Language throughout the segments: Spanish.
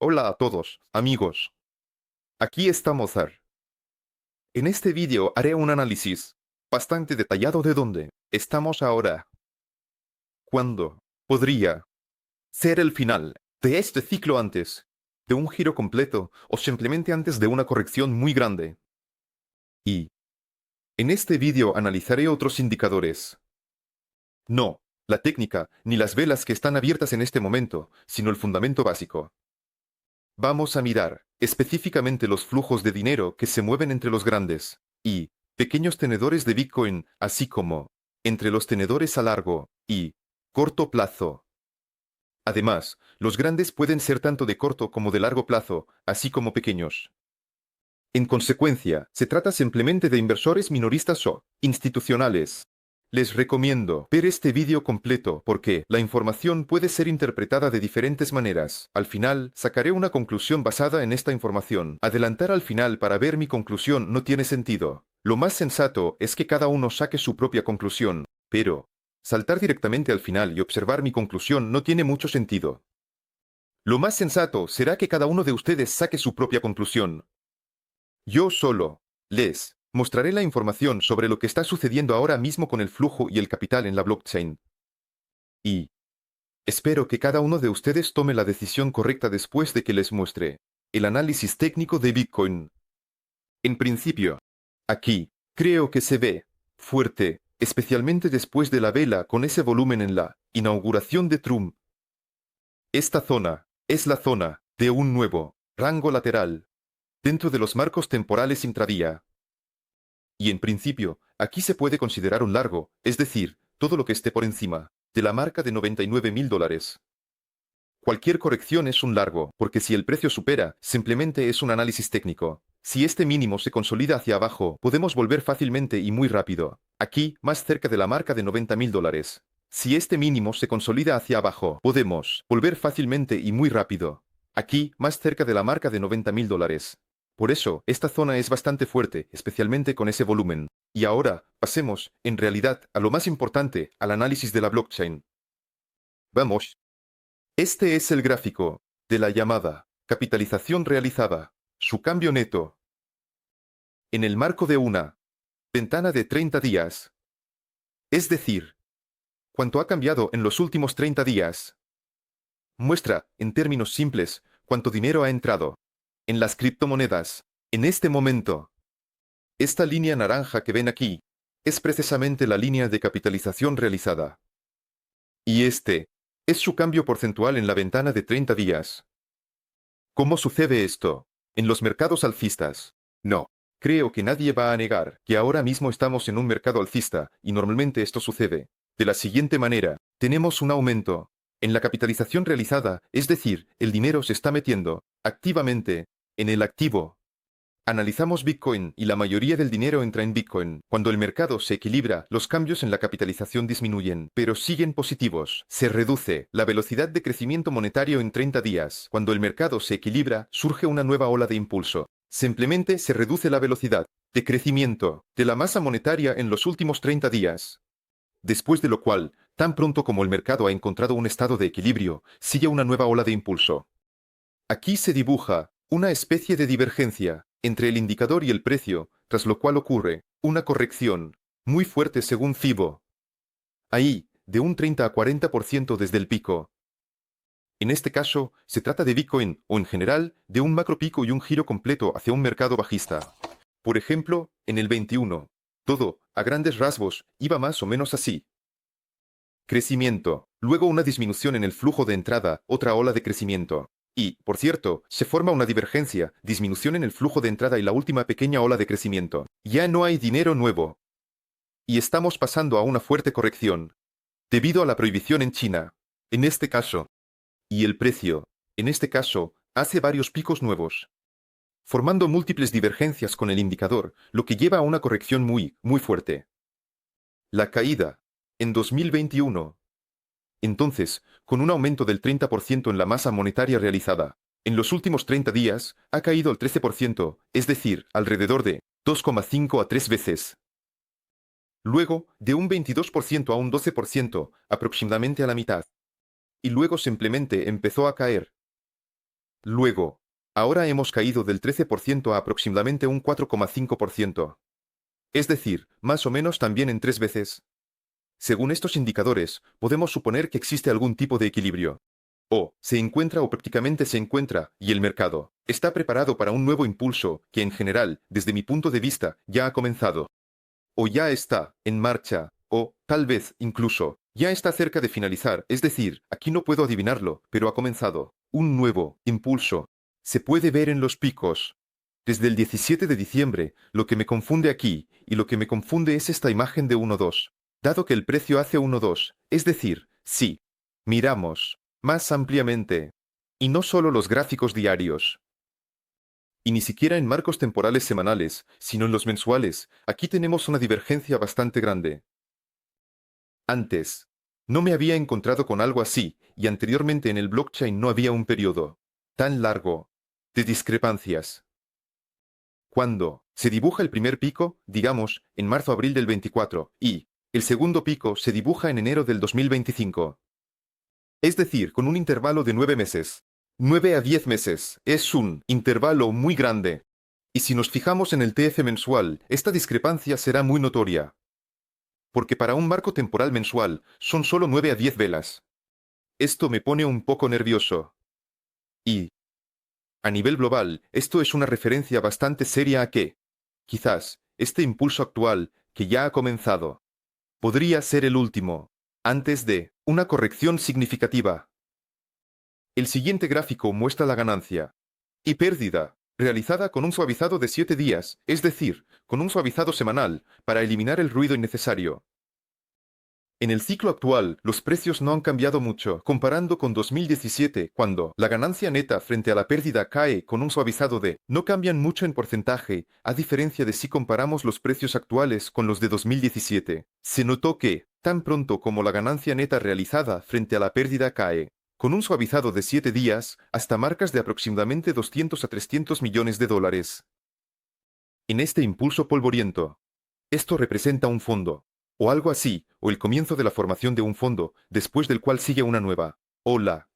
Hola a todos, amigos. Aquí está Mozart. En este vídeo haré un análisis bastante detallado de dónde estamos ahora. ¿Cuándo podría ser el final de este ciclo antes de un giro completo o simplemente antes de una corrección muy grande? Y en este vídeo analizaré otros indicadores. No la técnica ni las velas que están abiertas en este momento, sino el fundamento básico. Vamos a mirar específicamente los flujos de dinero que se mueven entre los grandes y pequeños tenedores de Bitcoin, así como entre los tenedores a largo y corto plazo. Además, los grandes pueden ser tanto de corto como de largo plazo, así como pequeños. En consecuencia, se trata simplemente de inversores minoristas o institucionales. Les recomiendo ver este vídeo completo porque la información puede ser interpretada de diferentes maneras. Al final, sacaré una conclusión basada en esta información. Adelantar al final para ver mi conclusión no tiene sentido. Lo más sensato es que cada uno saque su propia conclusión, pero saltar directamente al final y observar mi conclusión no tiene mucho sentido. Lo más sensato será que cada uno de ustedes saque su propia conclusión. Yo solo les mostraré la información sobre lo que está sucediendo ahora mismo con el flujo y el capital en la blockchain. Y espero que cada uno de ustedes tome la decisión correcta después de que les muestre el análisis técnico de Bitcoin. En principio, aquí, creo que se ve fuerte, especialmente después de la vela con ese volumen en la inauguración de Trump. Esta zona es la zona de un nuevo rango lateral dentro de los marcos temporales intradía. Y en principio, aquí se puede considerar un largo, es decir, todo lo que esté por encima de la marca de $99.000. Cualquier corrección es un largo, porque si el precio supera, simplemente es un análisis técnico. Si este mínimo se consolida hacia abajo, podemos volver fácilmente y muy rápido. Aquí, más cerca de la marca de $90.000. Si este mínimo se consolida hacia abajo, podemos volver fácilmente y muy rápido. Aquí, más cerca de la marca de $90.000. Por eso, esta zona es bastante fuerte, especialmente con ese volumen. Y ahora, pasemos, en realidad, a lo más importante, al análisis de la blockchain. Vamos. Este es el gráfico de la llamada capitalización realizada, su cambio neto, en el marco de una ventana de 30 días. Es decir, cuánto ha cambiado en los últimos 30 días. Muestra, en términos simples, cuánto dinero ha entrado en las criptomonedas en este momento. Esta línea naranja que ven aquí es precisamente la línea de capitalización realizada. Y este es su cambio porcentual en la ventana de 30 días. ¿Cómo sucede esto en los mercados alcistas? No. Creo que nadie va a negar que ahora mismo estamos en un mercado alcista, y normalmente esto sucede de la siguiente manera. Tenemos un aumento en la capitalización realizada, es decir, el dinero se está metiendo activamente en el activo. Analizamos Bitcoin y la mayoría del dinero entra en Bitcoin. Cuando el mercado se equilibra, los cambios en la capitalización disminuyen, pero siguen positivos. Se reduce la velocidad de crecimiento monetario en 30 días. Cuando el mercado se equilibra, surge una nueva ola de impulso. Simplemente se reduce la velocidad de crecimiento de la masa monetaria en los últimos 30 días. Después de lo cual, tan pronto como el mercado ha encontrado un estado de equilibrio, sigue una nueva ola de impulso. Aquí se dibuja una especie de divergencia entre el indicador y el precio, tras lo cual ocurre una corrección muy fuerte según Fibo. Ahí, de un 30 a 40% desde el pico. En este caso, se trata de Bitcoin, o en general, de un macro pico y un giro completo hacia un mercado bajista. Por ejemplo, en el 21, todo, a grandes rasgos, iba más o menos así. Crecimiento, luego una disminución en el flujo de entrada, otra ola de crecimiento. Y, por cierto, se forma una divergencia, disminución en el flujo de entrada y la última pequeña ola de crecimiento. Ya no hay dinero nuevo. Y estamos pasando a una fuerte corrección, debido a la prohibición en China, en este caso. Y el precio, en este caso, hace varios picos nuevos, formando múltiples divergencias con el indicador, lo que lleva a una corrección muy, muy fuerte. La caída, en 2021. Entonces, con un aumento del 30% en la masa monetaria realizada, en los últimos 30 días, ha caído al 13%, es decir, alrededor de 2,5 a 3 veces. Luego, de un 22% a un 12%, aproximadamente a la mitad. Y luego simplemente empezó a caer. Luego, ahora hemos caído del 13% a aproximadamente un 4,5%. Es decir, más o menos también en 3 veces. Según estos indicadores, podemos suponer que existe algún tipo de equilibrio. O se encuentra o prácticamente se encuentra, y el mercado está preparado para un nuevo impulso que en general, desde mi punto de vista, ya ha comenzado. O ya está en marcha, o, tal vez, incluso, ya está cerca de finalizar, es decir, aquí no puedo adivinarlo, pero ha comenzado. Un nuevo impulso. Se puede ver en los picos. Desde el 17 de diciembre, lo que me confunde aquí, y lo que me confunde es esta imagen de 1,2. Dado que el precio hace 1,2, es decir, sí, miramos más ampliamente, y no solo los gráficos diarios, y ni siquiera en marcos temporales semanales, sino en los mensuales, aquí tenemos una divergencia bastante grande. Antes, no me había encontrado con algo así, y anteriormente en el blockchain no había un periodo tan largo de discrepancias. Cuando se dibuja el primer pico, digamos, en marzo-abril del 24, y el segundo pico se dibuja en enero del 2025. Es decir, con un intervalo de 9 meses. 9 a 10 meses. Es un intervalo muy grande. Y si nos fijamos en el TF mensual, esta discrepancia será muy notoria. Porque para un marco temporal mensual son solo 9 a 10 velas. Esto me pone un poco nervioso. Y, a nivel global, esto es una referencia bastante seria a que, quizás, este impulso actual, que ya ha comenzado, podría ser el último, antes de una corrección significativa. El siguiente gráfico muestra la ganancia y pérdida realizada con un suavizado de 7 días, es decir, con un suavizado semanal, para eliminar el ruido innecesario. En el ciclo actual, los precios no han cambiado mucho, comparando con 2017, cuando la ganancia neta frente a la pérdida cae con un suavizado de no cambian mucho en porcentaje, a diferencia de si comparamos los precios actuales con los de 2017. Se notó que, tan pronto como la ganancia neta realizada frente a la pérdida cae, con un suavizado de 7 días, hasta marcas de aproximadamente 200 a 300 millones de dólares. En este impulso polvoriento, esto representa un fondo, o algo así, o el comienzo de la formación de un fondo, después del cual sigue una nueva ola.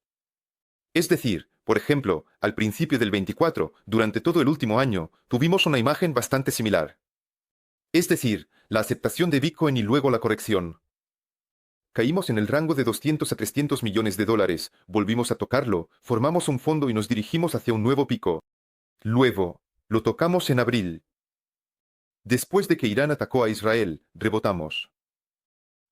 Es decir, por ejemplo, al principio del 24, durante todo el último año, tuvimos una imagen bastante similar. Es decir, la aceptación de Bitcoin y luego la corrección. Caímos en el rango de 200 a 300 millones de dólares, volvimos a tocarlo, formamos un fondo y nos dirigimos hacia un nuevo pico. Luego, lo tocamos en abril. Después de que Irán atacó a Israel, rebotamos.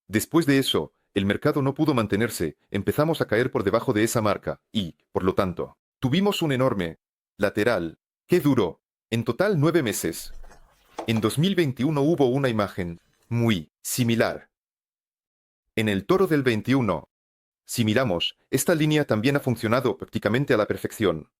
Después de eso, el mercado no pudo mantenerse, empezamos a caer por debajo de esa marca, y, por lo tanto, tuvimos un enorme lateral, que duró, en total 9 meses. En 2021 hubo una imagen muy similar. En el toro del 21, si miramos, esta línea también ha funcionado prácticamente a la perfección.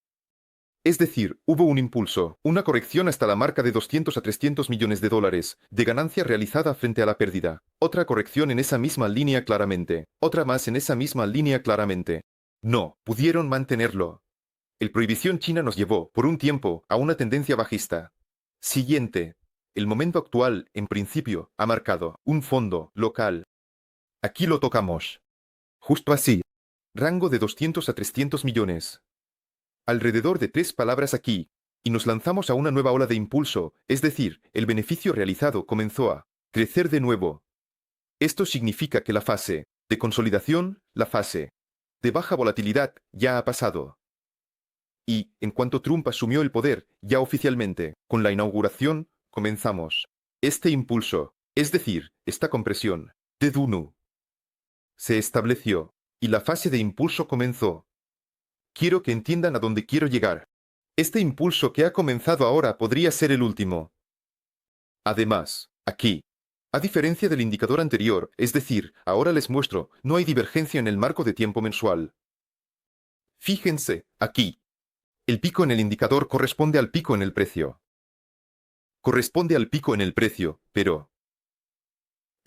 Es decir, hubo un impulso, una corrección hasta la marca de 200 a 300 millones de dólares, de ganancia realizada frente a la pérdida. Otra corrección en esa misma línea claramente. Otra más en esa misma línea claramente. No, pudieron mantenerlo. El prohibición china nos llevó, por un tiempo, a una tendencia bajista. Siguiente. El momento actual, en principio, ha marcado un fondo local. Aquí lo tocamos. Justo así. Rango de 200 a 300 millones. Alrededor de 3 palabras aquí, y nos lanzamos a una nueva ola de impulso, es decir, el beneficio realizado comenzó a crecer de nuevo. Esto significa que la fase de consolidación, la fase de baja volatilidad, ya ha pasado. Y, en cuanto Trump asumió el poder, ya oficialmente, con la inauguración, comenzamos este impulso, es decir, esta compresión de Dunu. Se estableció, y la fase de impulso comenzó. Quiero que entiendan a dónde quiero llegar. Este impulso que ha comenzado ahora podría ser el último. Además, aquí, a diferencia del indicador anterior, es decir, ahora les muestro, no hay divergencia en el marco de tiempo mensual. Fíjense, aquí. El pico en el indicador corresponde al pico en el precio. Corresponde al pico en el precio, pero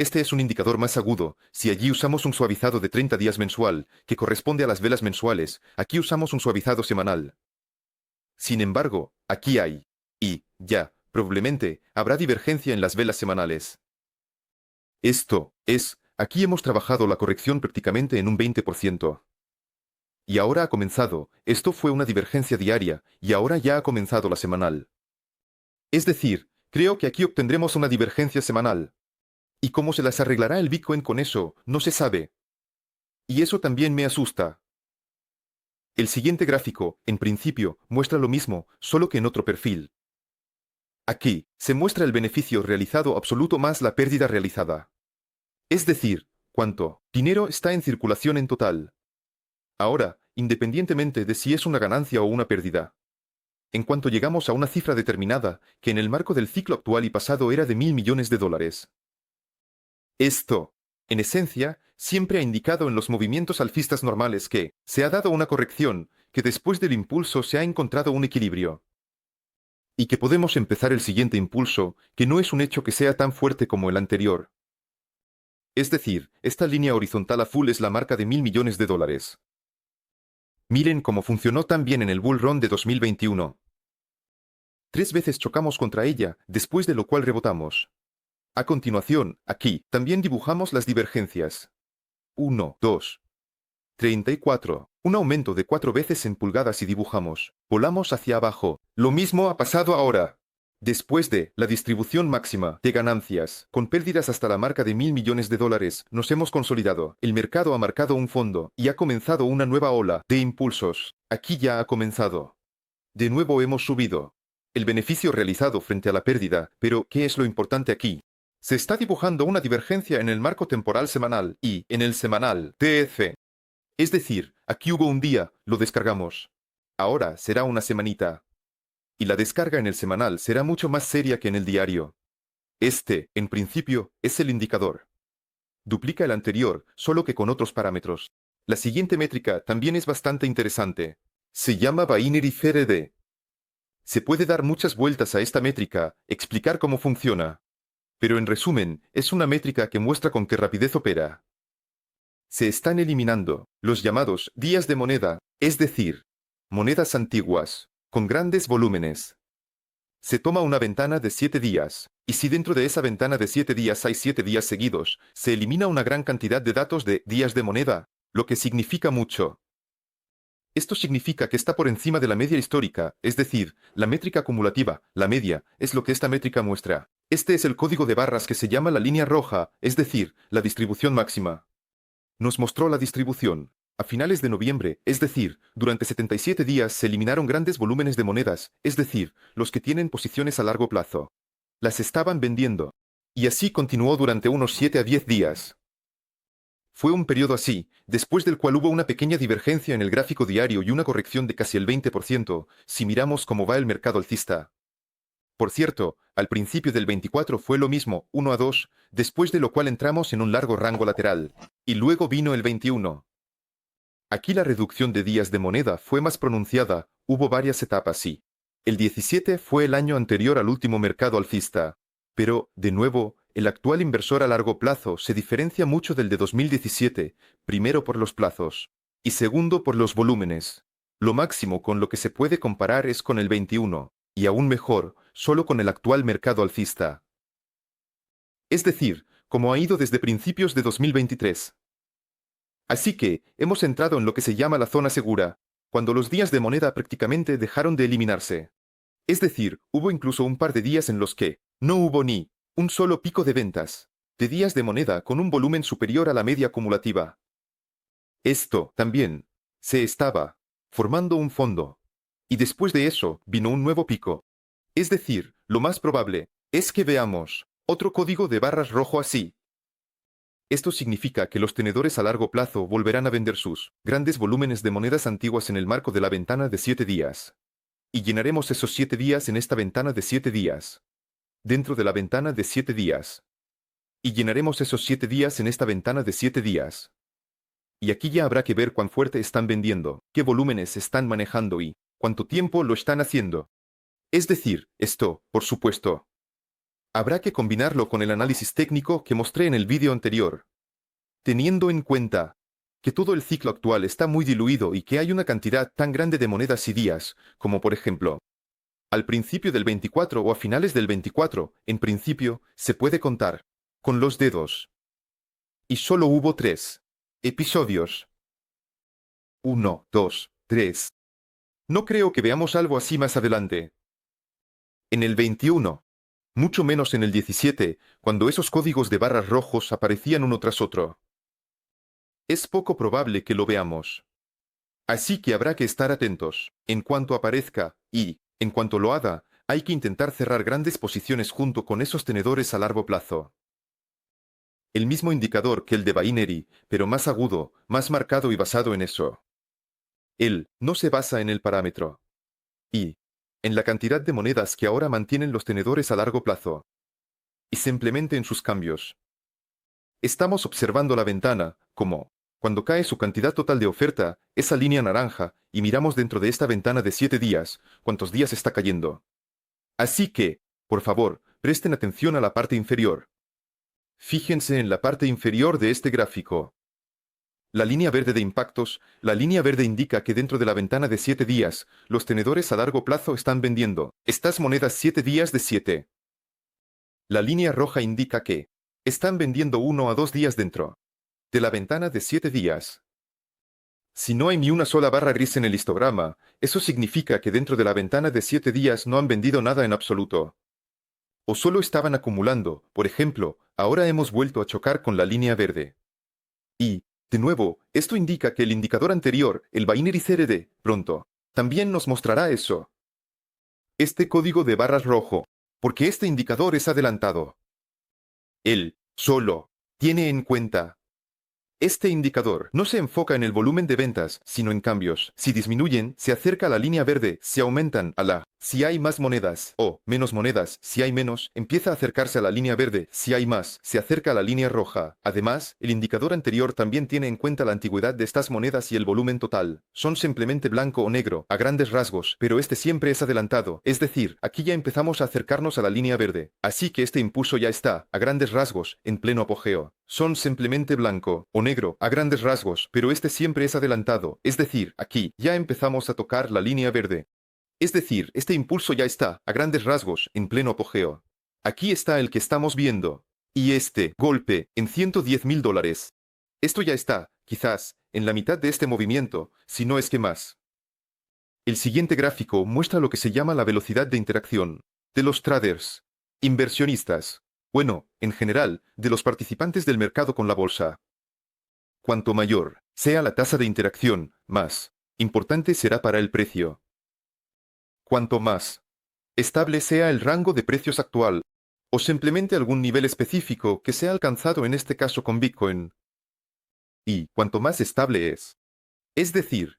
este es un indicador más agudo. Si allí usamos un suavizado de 30 días mensual, que corresponde a las velas mensuales, aquí usamos un suavizado semanal. Sin embargo, aquí hay, y, ya, probablemente, habrá divergencia en las velas semanales. Esto es, aquí hemos trabajado la corrección prácticamente en un 20%. y ahora ha comenzado. Esto fue una divergencia diaria, y ahora ya ha comenzado la semanal. Es decir, creo que aquí obtendremos una divergencia semanal. ¿Y cómo se las arreglará el Bitcoin con eso? No se sabe. Y eso también me asusta. El siguiente gráfico, en principio, muestra lo mismo, solo que en otro perfil. Aquí, se muestra el beneficio realizado absoluto más la pérdida realizada. Es decir, cuánto dinero está en circulación en total. Ahora, independientemente de si es una ganancia o una pérdida. En cuanto llegamos a una cifra determinada, que en el marco del ciclo actual y pasado era de $1.000 millones. Esto, en esencia, siempre ha indicado en los movimientos alcistas normales que se ha dado una corrección, que después del impulso se ha encontrado un equilibrio. Y que podemos empezar el siguiente impulso, que no es un hecho que sea tan fuerte como el anterior. Es decir, esta línea horizontal azul es la marca de $1.000 millones. Miren cómo funcionó tan bien en el Bull Run de 2021. 3 veces chocamos contra ella, después de lo cual rebotamos. A continuación, aquí, también dibujamos las divergencias. 1, 2, 34. Un aumento de 4 veces en pulgadas y dibujamos. Volamos hacia abajo. Lo mismo ha pasado ahora. Después de la distribución máxima de ganancias, con pérdidas hasta la marca de $1.000 millones, nos hemos consolidado. El mercado ha marcado un fondo y ha comenzado una nueva ola de impulsos. Aquí ya ha comenzado. De nuevo hemos subido. El beneficio realizado frente a la pérdida, pero ¿qué es lo importante aquí? Se está dibujando una divergencia en el marco temporal semanal y en el semanal TF. Es decir, aquí hubo un día, lo descargamos. Ahora será una semanita. Y la descarga en el semanal será mucho más seria que en el diario. Este, en principio, es el indicador. Duplica el anterior, solo que con otros parámetros. La siguiente métrica también es bastante interesante. Se llama Binary FRD. Se puede dar muchas vueltas a esta métrica, explicar cómo funciona. Pero en resumen, es una métrica que muestra con qué rapidez opera. Se están eliminando los llamados días de moneda, es decir, monedas antiguas, con grandes volúmenes. Se toma una ventana de 7 días, y si dentro de esa ventana de 7 días hay 7 días seguidos, se elimina una gran cantidad de datos de días de moneda, lo que significa mucho. Esto significa que está por encima de la media histórica, es decir, la métrica acumulativa, la media, es lo que esta métrica muestra. Este es el código de barras que se llama la línea roja, es decir, la distribución máxima. Nos mostró la distribución. A finales de noviembre, es decir, durante 77 días se eliminaron grandes volúmenes de monedas, es decir, los que tienen posiciones a largo plazo. Las estaban vendiendo. Y así continuó durante unos 7 a 10 días. Fue un periodo así, después del cual hubo una pequeña divergencia en el gráfico diario y una corrección de casi el 20%, si miramos cómo va el mercado alcista. Por cierto, al principio del 24 fue lo mismo, 1 a 2, después de lo cual entramos en un largo rango lateral. Y luego vino el 21. Aquí la reducción de días de moneda fue más pronunciada, hubo varias etapas sí. El 17 fue el año anterior al último mercado alcista. Pero, de nuevo, el actual inversor a largo plazo se diferencia mucho del de 2017, primero por los plazos, y segundo por los volúmenes. Lo máximo con lo que se puede comparar es con el 21, y aún mejor, solo con el actual mercado alcista. Es decir, como ha ido desde principios de 2023. Así que, hemos entrado en lo que se llama la zona segura, cuando los días de moneda prácticamente dejaron de eliminarse. Es decir, hubo incluso un par de días en los que no hubo ni un solo pico de ventas, de días de moneda con un volumen superior a la media acumulativa. Esto, también, se estaba formando un fondo. Y después de eso, vino un nuevo pico. Es decir, lo más probable es que veamos otro código de barras rojo así. Esto significa que los tenedores a largo plazo volverán a vender sus grandes volúmenes de monedas antiguas en el marco de la ventana de 7 días. Y llenaremos esos 7 días en esta ventana de 7 días. Dentro de la ventana de 7 días. Y llenaremos esos 7 días en esta ventana de 7 días. Y aquí ya habrá que ver cuán fuerte están vendiendo, qué volúmenes están manejando y cuánto tiempo lo están haciendo. Es decir, esto, por supuesto, habrá que combinarlo con el análisis técnico que mostré en el vídeo anterior. Teniendo en cuenta que todo el ciclo actual está muy diluido y que hay una cantidad tan grande de monedas y días, como por ejemplo, al principio del 24 o a finales del 24, en principio, se puede contar con los dedos. Y solo hubo 3 episodios 1, 2, 3. No creo que veamos algo así más adelante. En el 21, mucho menos en el 17, cuando esos códigos de barras rojos aparecían uno tras otro. Es poco probable que lo veamos. Así que habrá que estar atentos. En cuanto aparezca, y, en cuanto lo haga, hay que intentar cerrar grandes posiciones junto con esos tenedores a largo plazo. El mismo indicador que el de Binary, pero más agudo, más marcado y basado en eso. Él no se basa en el parámetro. Y, en la cantidad de monedas que ahora mantienen los tenedores a largo plazo. Y simplemente en sus cambios. Estamos observando la ventana, como, cuando cae su cantidad total de oferta, esa línea naranja, y miramos dentro de esta ventana de 7 días, cuántos días está cayendo. Así que, por favor, presten atención a la parte inferior. Fíjense en la parte inferior de este gráfico. La línea verde de impactos, la línea verde indica que dentro de la ventana de 7 días, los tenedores a largo plazo están vendiendo estas monedas 7 días de 7. La línea roja indica que están vendiendo 1 a 2 días dentro de la ventana de 7 días. Si no hay ni una sola barra gris en el histograma, eso significa que dentro de la ventana de 7 días no han vendido nada en absoluto. O solo estaban acumulando, por ejemplo, ahora hemos vuelto a chocar con la línea verde. Y, de nuevo, esto indica que el indicador anterior, el Binary CRD, pronto, también nos mostrará eso. Este código de barras rojo, porque este indicador es adelantado. Él, solo, tiene en cuenta. Este indicador no se enfoca en el volumen de ventas, sino en cambios. Si disminuyen, se acerca a la línea verde, si aumentan, a la. Si hay más monedas, o menos monedas, si hay menos, empieza a acercarse a la línea verde, si hay más, se acerca a la línea roja. Además, el indicador anterior también tiene en cuenta la antigüedad de estas monedas y el volumen total. Son simplemente blanco o negro, a grandes rasgos, pero este siempre es adelantado, es decir, aquí ya empezamos a acercarnos a la línea verde. Así que este impulso ya está, a grandes rasgos, en pleno apogeo. Son simplemente blanco o negro, a grandes rasgos, pero este siempre es adelantado, es decir, aquí ya empezamos a tocar la línea verde. Es decir, este impulso ya está, a grandes rasgos, en pleno apogeo. Aquí está el que estamos viendo. Y este golpe, en $110.000. Esto ya está, quizás, en la mitad de este movimiento, si no es que más. El siguiente gráfico muestra lo que se llama la velocidad de interacción de los traders, inversionistas, bueno, en general, de los participantes del mercado con la bolsa. Cuanto mayor sea la tasa de interacción, más importante será para el precio. Cuanto más estable sea el rango de precios actual, o simplemente algún nivel específico que sea alcanzado en este caso con Bitcoin. Y cuanto más estable es decir,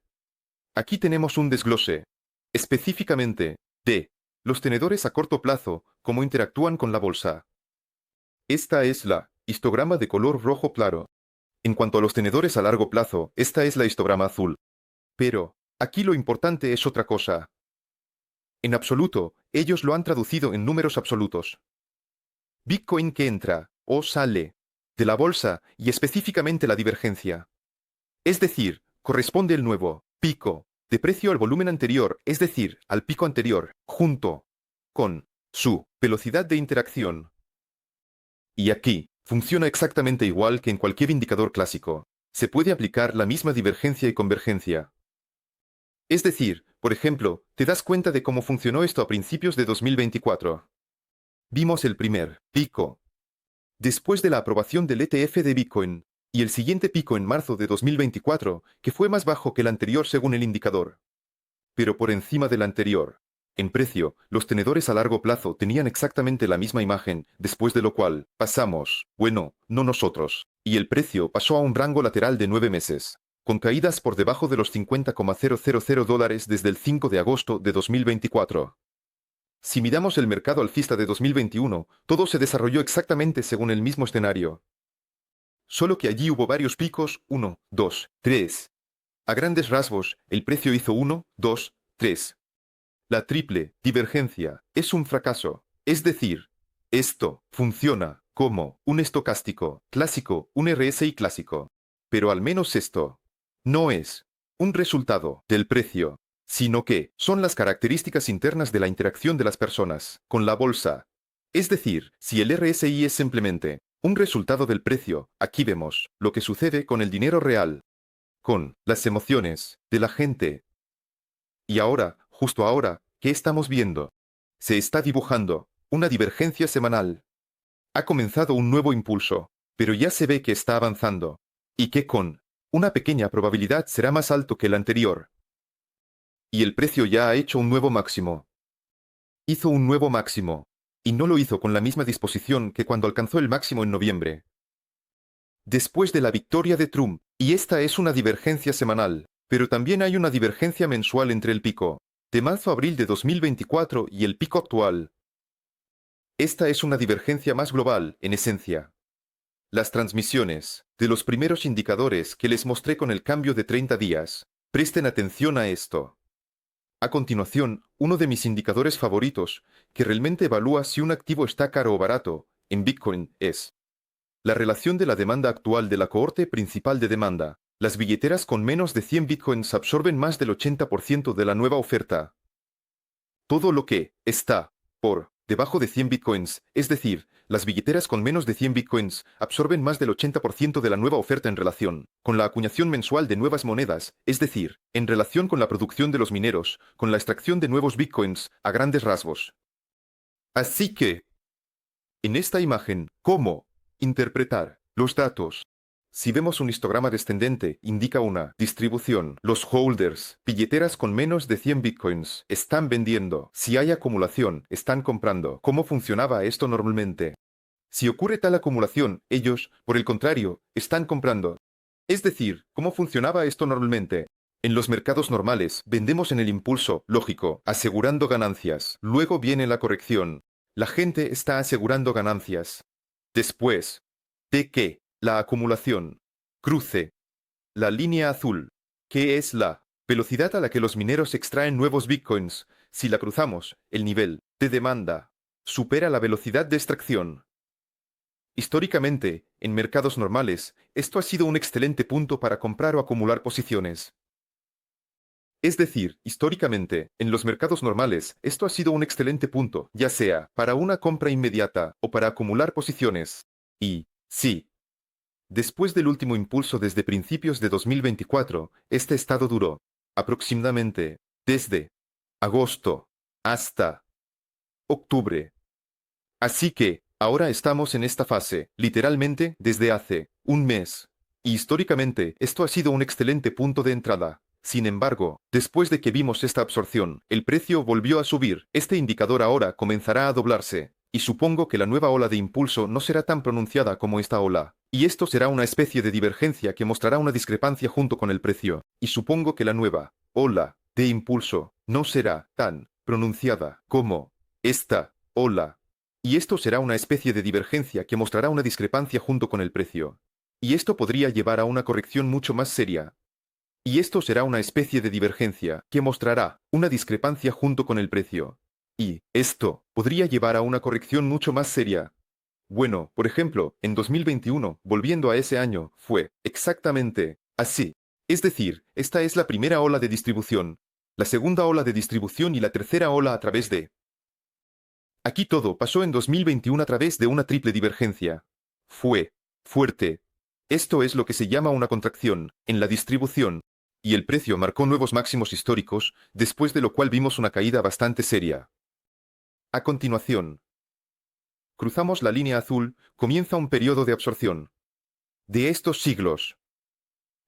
aquí tenemos un desglose, específicamente, de los tenedores a corto plazo, cómo interactúan con la bolsa. Esta es la histograma de color rojo claro. En cuanto a los tenedores a largo plazo, esta es la histograma azul. Pero, aquí lo importante es otra cosa. En absoluto, ellos lo han traducido en números absolutos. Bitcoin que entra, o sale, de la bolsa y específicamente la divergencia. Es decir, corresponde el nuevo pico de precio al volumen anterior, es decir, al pico anterior, junto con su velocidad de interacción. Y aquí, funciona exactamente igual que en cualquier indicador clásico. Se puede aplicar la misma divergencia y convergencia. Es decir, por ejemplo, te das cuenta de cómo funcionó esto a principios de 2024. Vimos el primer pico después de la aprobación del ETF de Bitcoin, y el siguiente pico en marzo de 2024, que fue más bajo que el anterior según el indicador. Pero por encima del anterior. En precio, los tenedores a largo plazo tenían exactamente la misma imagen, después de lo cual, pasamos, bueno, no nosotros, y el precio pasó a un rango lateral de 9 meses, con caídas por debajo de los $50,000 desde el 5 de agosto de 2024. Si miramos el mercado alcista de 2021, todo se desarrolló exactamente según el mismo escenario. Solo que allí hubo varios picos, 1, 2, 3. A grandes rasgos, el precio hizo 1, 2, 3. La triple divergencia es un fracaso. Es decir, esto funciona como un estocástico clásico, un RSI clásico. Pero al menos esto no es un resultado del precio, sino que son las características internas de la interacción de las personas con la bolsa. Es decir, si el RSI es simplemente un resultado del precio, aquí vemos lo que sucede con el dinero real. con las emociones de la gente. Y ahora, justo ahora, ¿qué estamos viendo? Se está dibujando una divergencia semanal. Ha comenzado un nuevo impulso, pero ya se ve que está avanzando, y que con una pequeña probabilidad será más alto que el anterior. Y el precio ya ha hecho un nuevo máximo. Hizo un nuevo máximo, y no lo hizo con la misma disposición que cuando alcanzó el máximo en noviembre. Después de la victoria de Trump, y esta es una divergencia semanal, pero también hay una divergencia mensual entre el pico de marzo a abril de 2024 y el pico actual. Esta es una divergencia más global, en esencia. Las transmisiones de los primeros indicadores que les mostré con el cambio de 30 días. Presten atención a esto. A continuación, uno de mis indicadores favoritos, que realmente evalúa si un activo está caro o barato, en Bitcoin, es la relación de la demanda actual de la cohorte principal de demanda. Las billeteras con menos de 100 Bitcoins absorben más del 80% de la nueva oferta. Todo lo que está por debajo de 100 Bitcoins, es decir, las billeteras con menos de 100 Bitcoins, absorben más del 80% de la nueva oferta en relación con la acuñación mensual de nuevas monedas, es decir, en relación con la producción de los mineros, con la extracción de nuevos Bitcoins, a grandes rasgos. Así que, en esta imagen, ¿cómo interpretar los datos? Si vemos un histograma descendente, indica una distribución. Los holders, billeteras con menos de 100 bitcoins, están vendiendo. Si hay acumulación, están comprando. ¿Cómo funcionaba esto normalmente? Si ocurre tal acumulación, ellos, por el contrario, están comprando. Es decir, ¿cómo funcionaba esto normalmente? En los mercados normales, vendemos en el impulso, lógico, asegurando ganancias. Luego viene la corrección. La gente está asegurando ganancias. Después de que la acumulación cruce la línea azul, que es la velocidad a la que los mineros extraen nuevos bitcoins, si la cruzamos, el nivel de demanda supera la velocidad de extracción. Históricamente, en mercados normales, esto ha sido un excelente punto para comprar o acumular posiciones. Es decir, históricamente, en los mercados normales, esto ha sido un excelente punto, ya sea para una compra inmediata o para acumular posiciones. Y, sí, después del último impulso desde principios de 2024, este estado duró aproximadamente desde agosto hasta octubre. Así que, ahora estamos en esta fase, literalmente desde hace un mes. Y históricamente, esto ha sido un excelente punto de entrada. Sin embargo, después de que vimos esta absorción, el precio volvió a subir. Este indicador ahora comenzará a doblarse. Y supongo que la nueva ola de impulso no será tan pronunciada como esta ola. Y esto será una especie de divergencia que mostrará una discrepancia junto con el precio. Y supongo que la nueva ola de impulso no será tan pronunciada como esta ola. Y esto será una especie de divergencia que mostrará una discrepancia junto con el precio. Y esto podría llevar a una corrección mucho más seria. Y esto será una especie de divergencia que mostrará una discrepancia junto con el precio. Y esto podría llevar a una corrección mucho más seria. Bueno, por ejemplo, en 2021, volviendo a ese año, fue exactamente así. Es decir, esta es la primera ola de distribución, la segunda ola de distribución y la tercera ola a través de. Aquí todo pasó en 2021 a través de una triple divergencia. Fue fuerte. Esto es lo que se llama una contracción en la distribución, y el precio marcó nuevos máximos históricos, después de lo cual vimos una caída bastante seria. A continuación, cruzamos la línea azul, comienza un periodo de absorción. De estos siglos,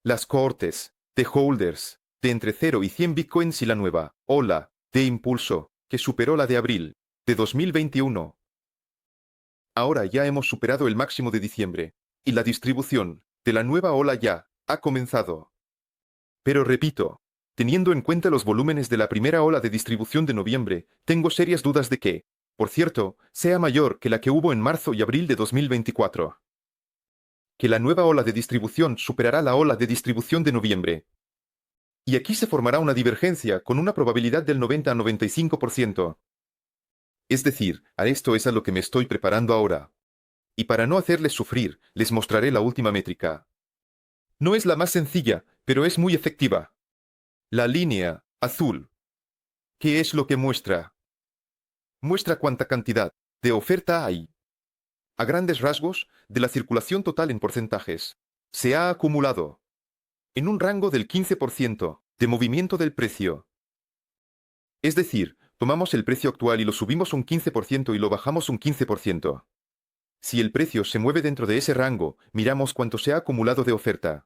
las cohortes de holders de entre 0 y 100 bitcoins y la nueva ola de impulso, que superó la de abril de 2021. Ahora ya hemos superado el máximo de diciembre, y la distribución de la nueva ola ya ha comenzado. Pero repito, teniendo en cuenta los volúmenes de la primera ola de distribución de noviembre, tengo serias dudas de que, por cierto, sea mayor que la que hubo en marzo y abril de 2024. Que la nueva ola de distribución superará la ola de distribución de noviembre. Y aquí se formará una divergencia con una probabilidad del 90 a 95%. Es decir, a esto es a lo que me estoy preparando ahora. Y para no hacerles sufrir, les mostraré la última métrica. No es la más sencilla, pero es muy efectiva. La línea azul. ¿Qué es lo que muestra? Muestra cuánta cantidad de oferta hay. A grandes rasgos, de la circulación total en porcentajes. Se ha acumulado. en un rango del 15% de movimiento del precio. Es decir, tomamos el precio actual y lo subimos un 15% y lo bajamos un 15%. Si el precio se mueve dentro de ese rango, miramos cuánto se ha acumulado de oferta.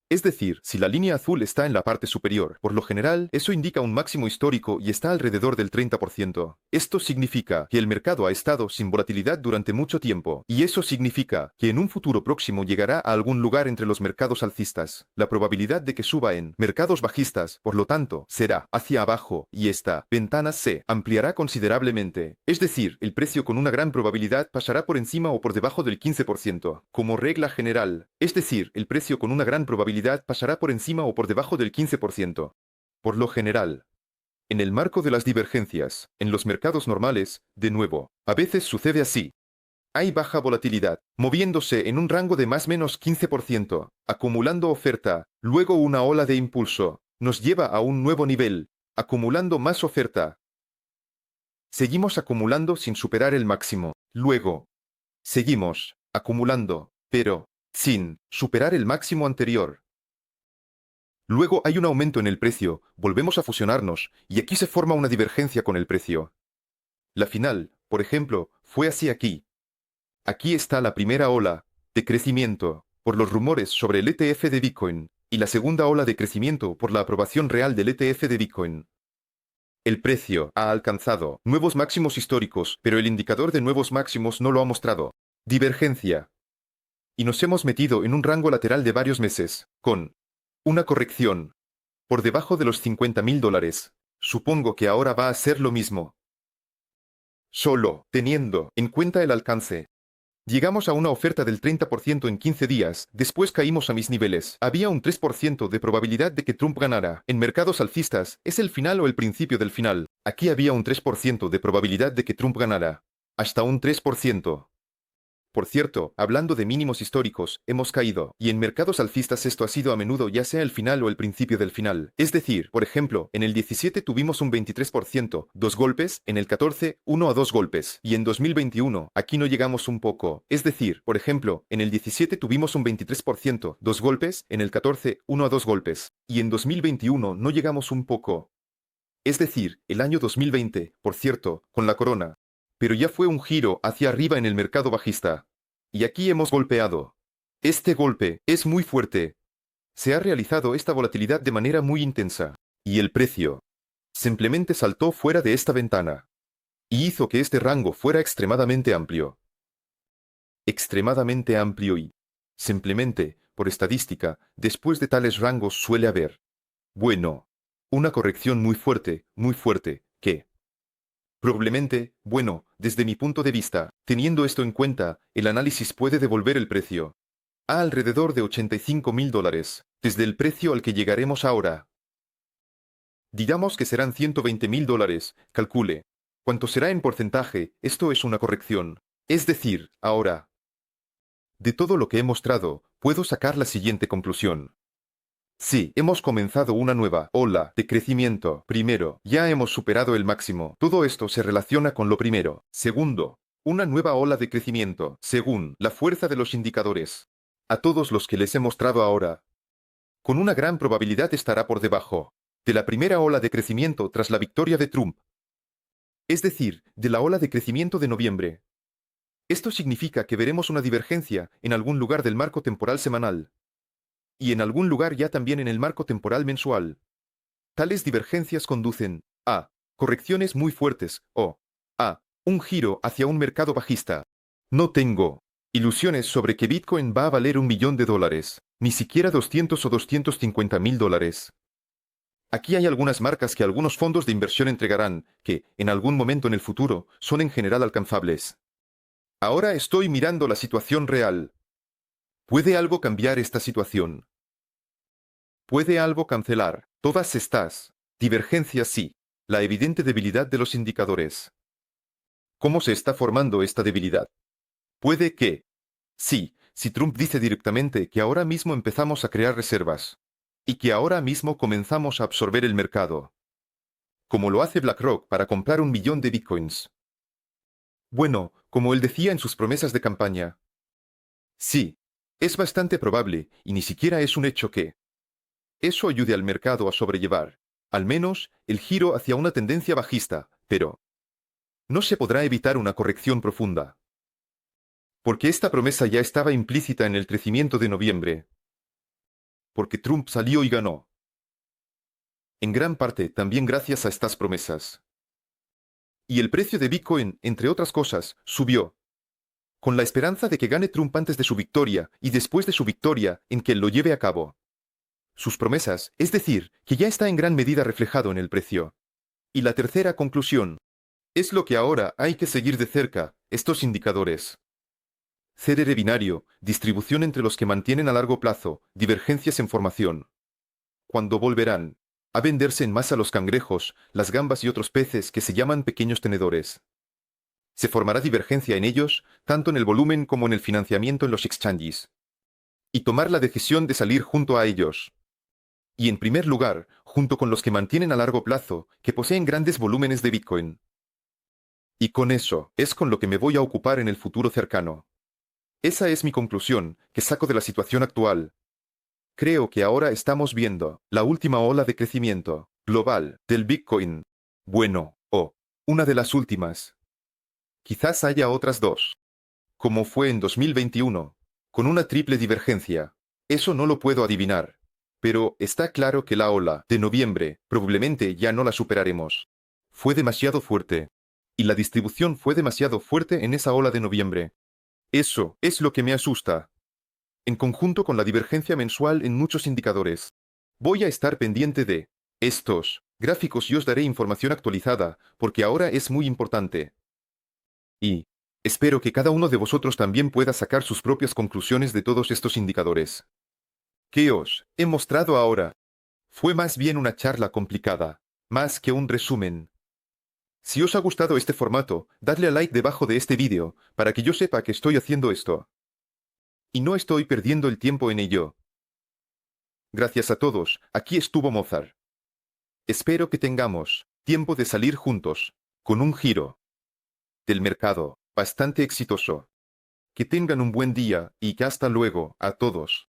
Es decir, si la línea azul está en la parte superior, por lo general, eso indica un máximo histórico y está alrededor del 30%. Esto significa que el mercado ha estado sin volatilidad durante mucho tiempo, y eso significa que en un futuro próximo llegará a algún lugar entre los mercados alcistas. La probabilidad de que suba en mercados bajistas, por lo tanto, será hacia abajo, y esta ventana se ampliará considerablemente. Es decir, el precio con una gran probabilidad pasará por encima o por debajo del 15%, como regla general. Es decir, el precio con una gran probabilidad pasará por encima o por debajo del 15%. Por lo general, en el marco de las divergencias, en los mercados normales, de nuevo, a veces sucede así. Hay baja volatilidad, moviéndose en un rango de más o menos 15%, acumulando oferta, luego una ola de impulso, nos lleva a un nuevo nivel, acumulando más oferta. Seguimos acumulando sin superar el máximo, luego, seguimos acumulando, pero sin superar el máximo anterior. Luego hay un aumento en el precio, volvemos a fusionarnos, y aquí se forma una divergencia con el precio. La final, por ejemplo, fue así aquí. Aquí está la primera ola de crecimiento por los rumores sobre el ETF de Bitcoin, y la segunda ola de crecimiento por la aprobación real del ETF de Bitcoin. El precio ha alcanzado nuevos máximos históricos, pero el indicador de nuevos máximos no lo ha mostrado. Divergencia. Y nos hemos metido en un rango lateral de varios meses, con una corrección por debajo de los $50.000. Supongo que ahora va a ser lo mismo. Solo teniendo en cuenta el alcance. Llegamos a una oferta del 30% en 15 días, después caímos a mis niveles. Había un 3% de probabilidad de que Trump ganara. En mercados alcistas, ¿es el final o el principio del final? Aquí había un 3% de probabilidad de que Trump ganara. Hasta un 3%. Por cierto, hablando de mínimos históricos, hemos caído, y en mercados alcistas esto ha sido a menudo ya sea el final o el principio del final. Es decir, por ejemplo, en el 17 tuvimos un 23%, 2 golpes, en el 14, 1 a 2 golpes, y en 2021, aquí no llegamos un poco. Es decir, por ejemplo, en el 17 tuvimos un 23%, 2 golpes, en el 14, 1 a 2 golpes, y en 2021 no llegamos un poco. Es decir, el año 2020, por cierto, con la corona. Pero ya fue un giro hacia arriba en el mercado bajista. Y aquí hemos golpeado. Este golpe es muy fuerte. Se ha realizado esta volatilidad de manera muy intensa. Y el precio simplemente saltó fuera de esta ventana. Y hizo que este rango fuera extremadamente amplio. Extremadamente amplio y, simplemente, por estadística, después de tales rangos suele haber, bueno, una corrección muy fuerte, que probablemente, bueno, desde mi punto de vista, teniendo esto en cuenta, el análisis puede devolver el precio a alrededor de $85.000, desde el precio al que llegaremos ahora. Digamos que serán $120.000, calcule. ¿Cuánto será en porcentaje? Esto es una corrección. Es decir, ahora, de todo lo que he mostrado, puedo sacar la siguiente conclusión. Sí, hemos comenzado una nueva ola de crecimiento. Primero, ya hemos superado el máximo. Todo esto se relaciona con lo primero. Segundo, una nueva ola de crecimiento, según la fuerza de los indicadores. A todos los que les he mostrado ahora, con una gran probabilidad estará por debajo de la primera ola de crecimiento tras la victoria de Trump. Es decir, de la ola de crecimiento de noviembre. Esto significa que veremos una divergencia en algún lugar del marco temporal semanal. Y en algún lugar ya también en el marco temporal mensual. Tales divergencias conducen a correcciones muy fuertes o a un giro hacia un mercado bajista. No tengo ilusiones sobre que Bitcoin va a valer $1.000.000, ni siquiera 200 o $250.000. Aquí hay algunas marcas que algunos fondos de inversión entregarán, que, en algún momento en el futuro, son en general alcanzables. Ahora estoy mirando la situación real. ¿Puede algo cambiar esta situación? ¿Puede algo cancelar todas estas divergencias? Sí. La evidente debilidad de los indicadores. ¿Cómo se está formando esta debilidad? Puede que, sí, si Trump dice directamente que ahora mismo empezamos a crear reservas y que ahora mismo comenzamos a absorber el mercado, como lo hace BlackRock para comprar 1 millón de bitcoins. Bueno, como él decía en sus promesas de campaña. Sí, es bastante probable, y ni siquiera es un hecho que eso ayude al mercado a sobrellevar, al menos, el giro hacia una tendencia bajista, pero no se podrá evitar una corrección profunda. Porque esta promesa ya estaba implícita en el crecimiento de noviembre. Porque Trump salió y ganó. En gran parte también gracias a estas promesas. Y el precio de Bitcoin, entre otras cosas, subió. Con la esperanza de que gane Trump antes de su victoria y después de su victoria en que él lo lleve a cabo. Sus promesas, es decir, que ya está en gran medida reflejado en el precio. Y la tercera conclusión. Es lo que ahora hay que seguir de cerca, estos indicadores. CRR binario, distribución entre los que mantienen a largo plazo, divergencias en formación. Cuando volverán a venderse en masa los cangrejos, las gambas y otros peces que se llaman pequeños tenedores. Se formará divergencia en ellos, tanto en el volumen como en el financiamiento en los exchanges. Y tomar la decisión de salir junto a ellos. Y en primer lugar, junto con los que mantienen a largo plazo, que poseen grandes volúmenes de Bitcoin. Y con eso, es con lo que me voy a ocupar en el futuro cercano. Esa es mi conclusión, que saco de la situación actual. Creo que ahora estamos viendo la última ola de crecimiento global del Bitcoin. Bueno, o una de las últimas. Quizás haya otras dos. Como fue en 2021, con una triple divergencia. Eso no lo puedo adivinar. Pero está claro que la ola de noviembre probablemente ya no la superaremos. Fue demasiado fuerte. Y la distribución fue demasiado fuerte en esa ola de noviembre. Eso es lo que me asusta. En conjunto con la divergencia mensual en muchos indicadores. Voy a estar pendiente de estos gráficos y os daré información actualizada, porque ahora es muy importante. Y espero que cada uno de vosotros también pueda sacar sus propias conclusiones de todos estos indicadores. ¿Qué os he mostrado ahora? Fue más bien una charla complicada, más que un resumen. Si os ha gustado este formato, dadle a like debajo de este vídeo, para que yo sepa que estoy haciendo esto. Y no estoy perdiendo el tiempo en ello. Gracias a todos, aquí estuvo Mozart. Espero que tengamos tiempo de salir juntos, con un giro del mercado bastante exitoso. Que tengan un buen día y que hasta luego a todos.